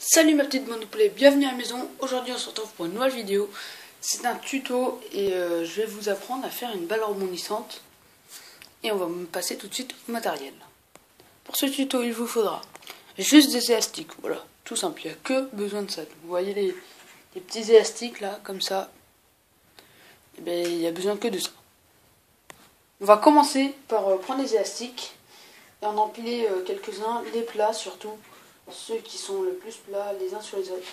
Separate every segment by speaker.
Speaker 1: Salut ma petite bande de poulets, bienvenue à la maison. Aujourd'hui on se retrouve pour une nouvelle vidéo. C'est un tuto et je vais vous apprendre à faire une balle rebondissante. Et on va me passer tout de suite au matériel. Pour ce tuto il vous faudra juste des élastiques, voilà, tout simple, il n'y a que besoin de ça. Vous voyez les petits élastiques là, comme ça, et bien, il n'y a besoin que de ça. On va commencer par prendre les élastiques et en empiler quelques-uns, les plats surtout. Ceux qui sont le plus plats les uns sur les autres.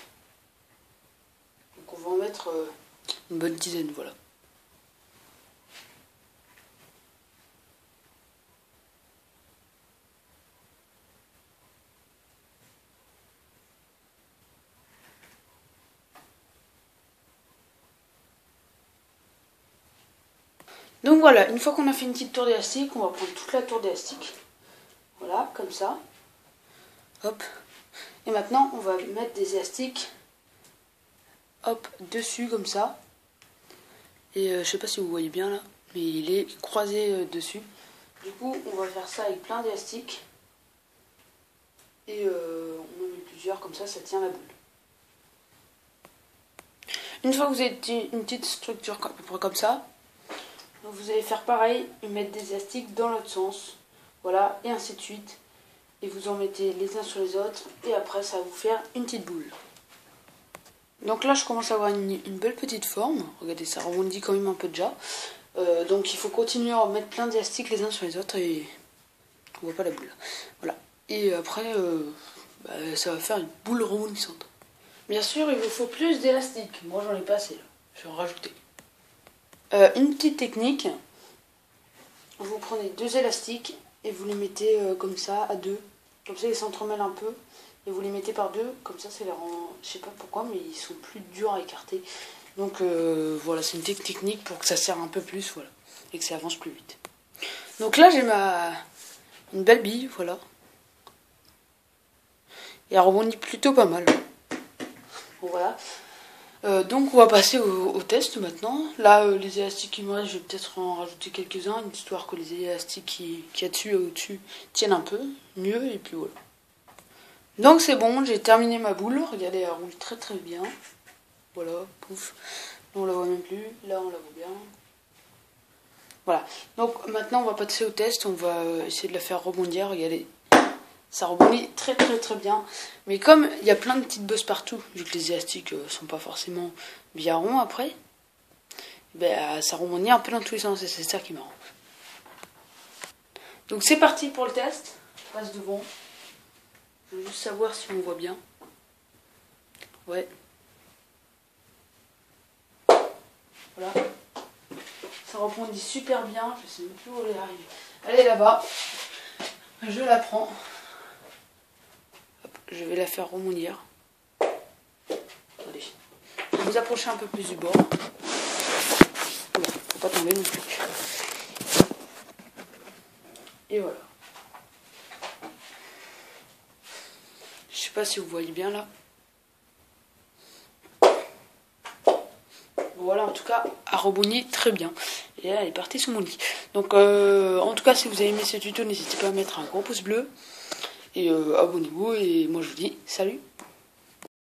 Speaker 1: Donc on va en mettre une bonne dizaine, voilà. Donc voilà, une fois qu'on a fait une petite tour d'élastique, on va prendre toute la tour d'élastique. Voilà, comme ça. Hop. Et maintenant, on va mettre des élastiques, hop, dessus, comme ça. Et je sais pas si vous voyez bien là, mais il est croisé dessus. Du coup, on va faire ça avec plein d'élastiques. Et on en met plusieurs, comme ça tient la boule. Une fois que vous avez une petite structure à peu près comme ça, vous allez faire pareil, et mettre des élastiques dans l'autre sens. Voilà, et ainsi de suite. Et vous en mettez les uns sur les autres, et après ça va vous faire une petite boule. Donc là je commence à avoir une belle petite forme. Regardez, ça rebondit quand même un peu déjà. Donc il faut continuer à mettre plein d'élastiques les uns sur les autres, et on voit pas la boule. Voilà. Et après, ça va faire une boule rebondissante. Bien sûr, il vous faut plus d'élastiques. Moi j'en ai pas assez là. Je vais en rajouter. Une petite technique. Vous prenez deux élastiques et vous les mettez comme ça à deux. Comme ça ils s'entremêlent un peu. Et vous les mettez par deux. Comme ça les rend... Je sais pas pourquoi, mais ils sont plus durs à écarter. Donc voilà, c'est une technique pour que ça serre un peu plus, voilà. Et que ça avance plus vite. Donc là j'ai une belle bille, voilà. Et elle rebondit plutôt pas mal. Bon, voilà. Donc on va passer au test maintenant. Là les élastiques qui me restent, je vais peut-être en rajouter quelques-uns, histoire que les élastiques qu'il y a dessus et au-dessus tiennent un peu mieux, et puis voilà. Donc c'est bon, j'ai terminé ma boule. Regardez, elle roule très très bien. Voilà, pouf. Là on la voit même plus, là on la voit bien. Voilà, donc maintenant on va passer au test. On va essayer de la faire rebondir, regardez. Ça rebondit très très très bien. Mais comme il y a plein de petites bosses partout, vu que les élastiques sont pas forcément bien ronds après, ben, ça rebondit un peu dans tous les sens et c'est ça qui m'arrange. Donc c'est parti pour le test. Je passe devant. Je veux juste savoir si on voit bien. Ouais. Voilà. Ça rebondit super bien. Je sais même plus où elle est arrivée. Elle est là-bas. Je la prends. Je vais la faire rebondir. Allez. Je vais vous approcher un peu plus du bord. Oula, faut pas tomber non plus. Et voilà. Je sais pas si vous voyez bien là. Voilà, en tout cas, elle rebondit très bien. Et là, elle est partie sous mon lit. Donc, en tout cas, si vous avez aimé ce tuto, n'hésitez pas à mettre un gros pouce bleu. Et abonnez-vous. Et moi, je vous dis salut.